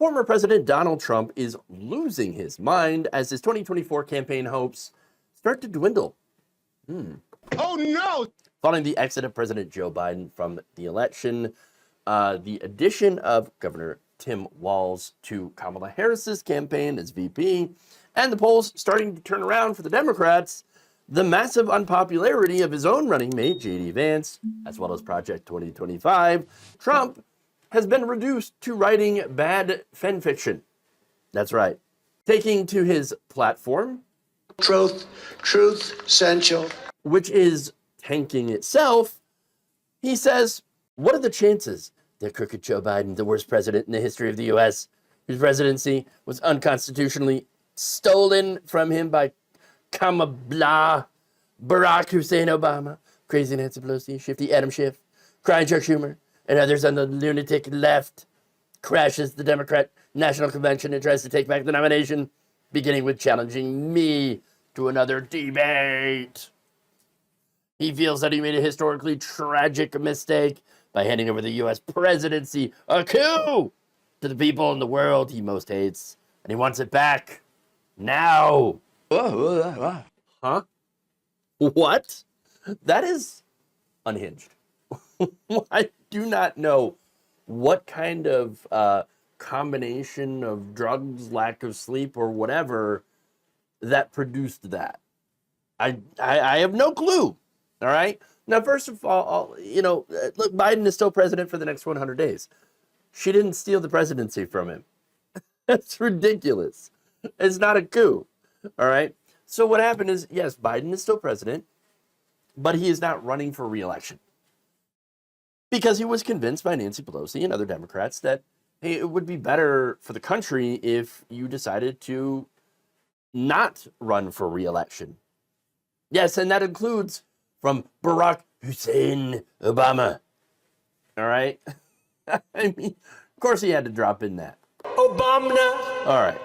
Former President Donald Trump is losing his mind as his 2024 campaign hopes start to dwindle. Oh, no! Following the exit of President Joe Biden from the election, the addition of Governor Tim Walz to Kamala Harris's campaign as VP, and the polls starting to turn around for the Democrats, the massive unpopularity of his own running mate, J.D. Vance, as well as Project 2025, Trump has been reduced to writing bad fan fiction. That's right. Taking to his platform, Truth, essential. which is tanking itself, he says, what are the chances that crooked Joe Biden, the worst president in the history of the U.S., whose presidency was unconstitutionally stolen from him by Kamala, Barack Hussein Obama, crazy Nancy Pelosi, shifty Adam Schiff, crying Chuck Schumer, and others on the lunatic left, crashes the Democrat National Convention and tries to take back the nomination, beginning with challenging me to another debate. He feels that he made a historically tragic mistake by handing over the U.S. presidency, a coup, to the people in the world he most hates, and he wants it back now. Huh? What? That is unhinged. I do not know what kind of combination of drugs, lack of sleep, or whatever that produced that. I have no clue. All right. Now, first of all, look, Biden is still president for the next 100 days. She didn't steal the presidency from him. That's ridiculous. It's not a coup. All right. So what happened is, yes, Biden is still president, but he is not running for re-election because he was convinced by Nancy Pelosi and other Democrats that, hey, it would be better for the country if you decided to not run for re-election. Yes, and that includes from Barack Hussein Obama. All right? I mean, of course he had to drop in that. Obama. All right.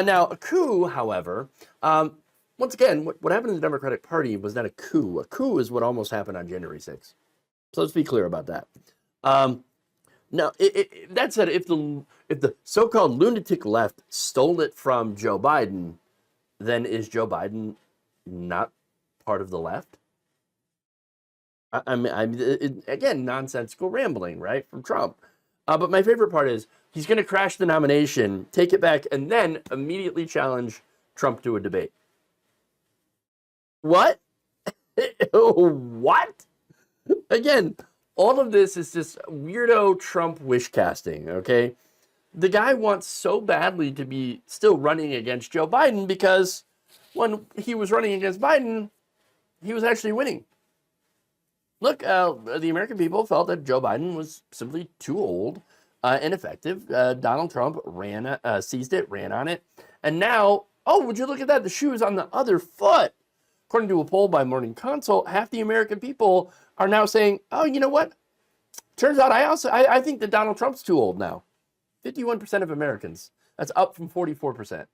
Now, a coup, however, once again, what happened in the Democratic Party was not a coup. A coup is what almost happened on January 6th. So let's be clear about that. Now, that said, if the so-called lunatic left stole it from Joe Biden, then is Joe Biden not part of the left? Again, nonsensical rambling, right, from Trump. But my favorite part is he's going to crash the nomination, take it back, and then immediately challenge Trump to a debate. What? What? Again, all of this is just weirdo Trump wish casting, okay? The guy wants so badly to be still running against Joe Biden because when he was running against Biden, he was actually winning. Look, the American people felt that Joe Biden was simply too old, ineffective. Donald Trump seized it, ran on it. And now, oh, would you look at that? The shoe is on the other foot. According to a poll by Morning Consult, half the American people are now saying, oh, you know what? Turns out I think that Donald Trump's too old now. 51% of Americans. That's up from 44%.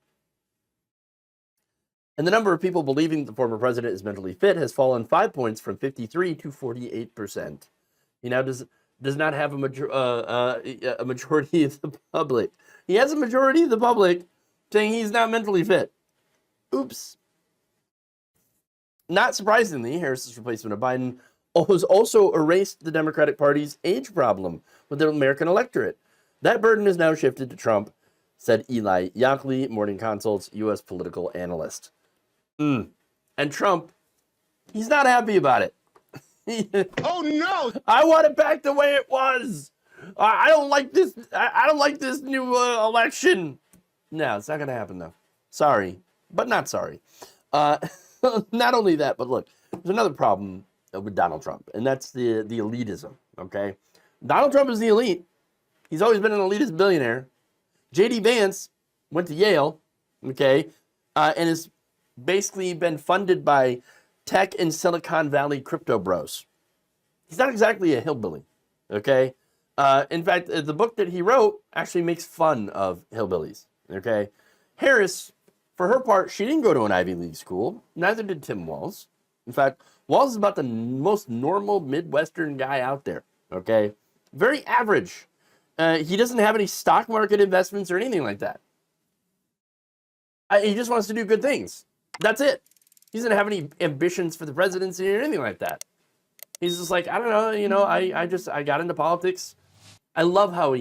And the number of people believing the former president is mentally fit has fallen 5 points from 53 to 48%. He now does not have a majority of the public. He has a majority of the public saying he's not mentally fit. Oops. Not surprisingly, Harris's replacement of Biden has also erased the Democratic Party's age problem with the American electorate. That burden is now shifted to Trump, said Eli Yackley, Morning Consult's U.S. political analyst. And Trump, he's not happy about it. Oh, no! I want it back the way it was. I don't like this. I don't like this new election. No, it's not going to happen, though. Sorry, but not sorry. Not only that, but look, there's another problem with Donald Trump, and that's the elitism, okay? Donald Trump is the elite. He's always been an elitist billionaire. J.D. Vance went to Yale, okay, and has basically been funded by tech and Silicon Valley crypto bros. He's not exactly a hillbilly, okay? In fact, the book that he wrote actually makes fun of hillbillies, okay? Harris, for her part, she didn't go to an Ivy League school. Neither did Tim Walz. In fact, Walz is about the most normal Midwestern guy out there, okay? Very average. He doesn't have any stock market investments or anything like that. He just wants to do good things. That's it. He doesn't have any ambitions for the presidency or anything like that. He's just like, I don't know, I got into politics. I love how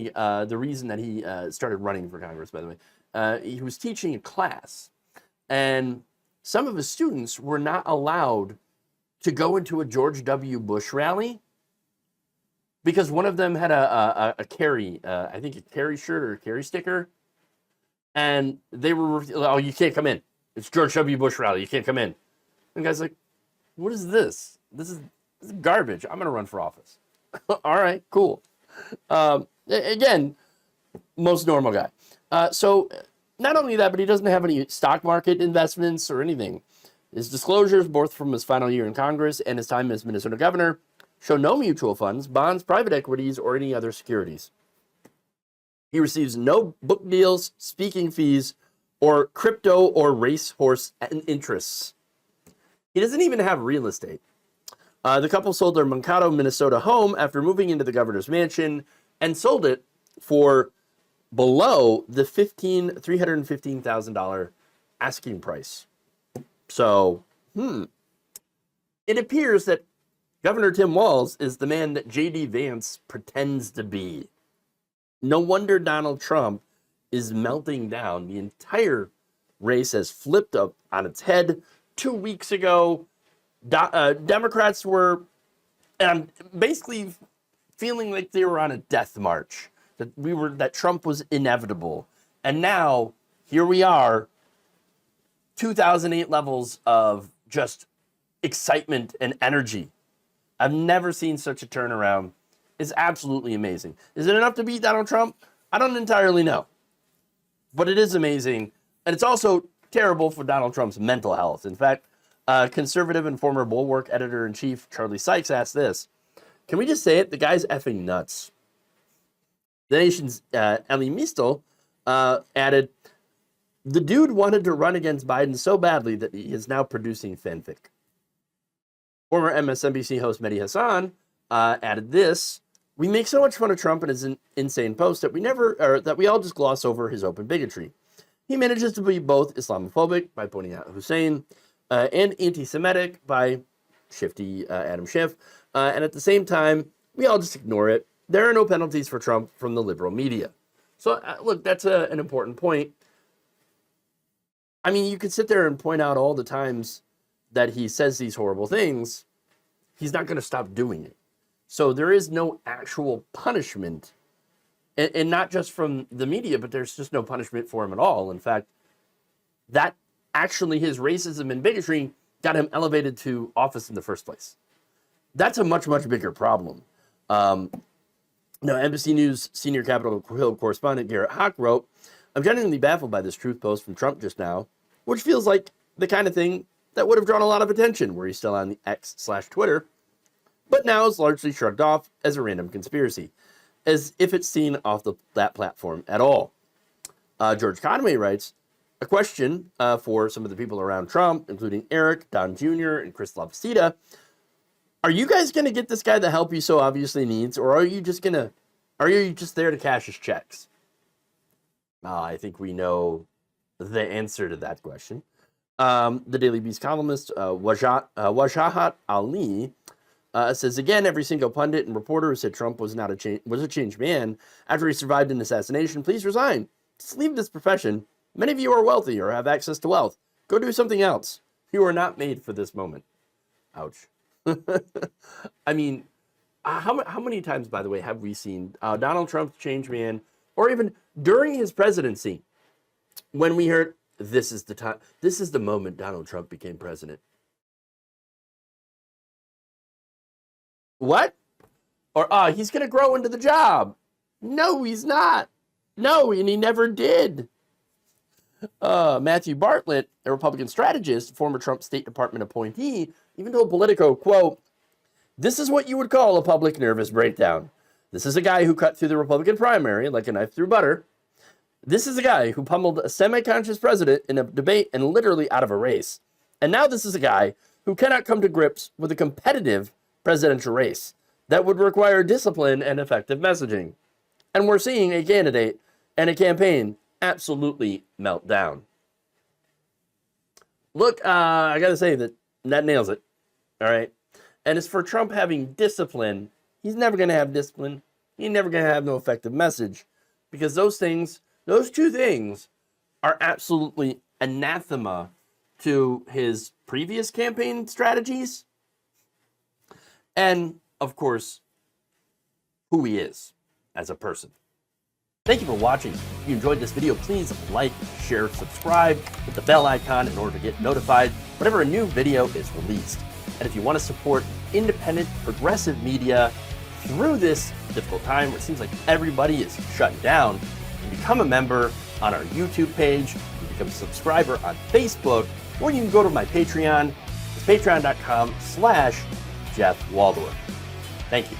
the reason that he started running for Congress, by the way, he was teaching a class, and some of his students were not allowed to go into a George W. Bush rally because one of them had a Kerry, I think a Kerry shirt or a Kerry sticker, and they were, oh, you can't come in. It's George W. Bush rally. You can't come in. And the guy's like, what is this? This is garbage. I'm going to run for office. All right, cool. Again, most normal guy. So not only that, but he doesn't have any stock market investments or anything. His disclosures, both from his final year in Congress and his time as Minnesota governor, show no mutual funds, bonds, private equities, or any other securities. He receives no book deals, speaking fees, or crypto or racehorse interests. He doesn't even have real estate. The couple sold their Mankato, Minnesota home after moving into the governor's mansion and sold it for below the $315,000 asking price. So, it appears that Governor Tim Walz is the man that J.D. Vance pretends to be. No wonder Donald Trump is melting down. The entire race has flipped up on its head. 2 weeks ago, Democrats were basically feeling like they were on a death march, that Trump was inevitable. And now, here we are, 2008 levels of just excitement and energy. I've never seen such a turnaround. It's absolutely amazing. Is it enough to beat Donald Trump? I don't entirely know. But it is amazing. And it's also terrible for Donald Trump's mental health. In fact, conservative and former Bulwark editor-in-chief Charlie Sykes asked this. Can we just say it? The guy's effing nuts. The Nation's Elie Mystal added, the dude wanted to run against Biden so badly that he is now producing fanfic. Former MSNBC host Mehdi Hassan added this. We make so much fun of Trump and his insane posts that we all just gloss over his open bigotry. He manages to be both Islamophobic by pointing out Hussein and anti-Semitic by shifty Adam Schiff. And at the same time, we all just ignore it. There are no penalties for Trump from the liberal media. So look, that's an important point. I mean, you could sit there and point out all the times that he says these horrible things. He's not going to stop doing it. So there is no actual punishment, and not just from the media, but there's just no punishment for him at all. In fact, that actually his racism and bigotry got him elevated to office in the first place. That's a much, much bigger problem. Now, NBC News senior Capitol Hill correspondent Garrett Hawk wrote, I'm genuinely baffled by this truth post from Trump just now, which feels like the kind of thing that would have drawn a lot of attention were he still on the X/Twitter, but now is largely shrugged off as a random conspiracy, as if it's seen off that platform at all. George Conway writes, a question for some of the people around Trump, including Eric, Don Jr., and Chris Lavasita. Are you guys going to get this guy the help he so obviously needs, or are you just there to cash his checks? I think we know the answer to that question. The Daily Beast columnist, Wajahat Ali, says, again, every single pundit and reporter who said Trump was a changed man after he survived an assassination, please resign. Just leave this profession. Many of you are wealthy or have access to wealth. Go do something else. You are not made for this moment. Ouch. I mean, how many times, by the way, have we seen Donald Trump's changed man, or even during his presidency, when we heard, this is the moment Donald Trump became president. What? Or, he's going to grow into the job. No, he's not. No, and he never did. Matthew Bartlett, a Republican strategist, former Trump State Department appointee, even told Politico, quote, this is what you would call a public nervous breakdown. This is a guy who cut through the Republican primary like a knife through butter. This is a guy who pummeled a semi-conscious president in a debate and literally out of a race. And now this is a guy who cannot come to grips with a competitive presidential race that would require discipline and effective messaging. And we're seeing a candidate and a campaign absolutely melt down. Look, I got to say that nails it. All right. And as for Trump having discipline, he's never going to have discipline. He's never going to have no effective message, because those two things, are absolutely anathema to his previous campaign strategies. And, of course, who he is as a person. Thank you for watching. If you enjoyed this video, please like, share, subscribe, hit the bell icon in order to get notified whenever a new video is released. And if you want to support independent, progressive media through this difficult time where it seems like everybody is shutting down, you can become a member on our YouTube page, you can become a subscriber on Facebook, or you can go to my Patreon. It's patreon.com/Jeff Waldorf. Thank you.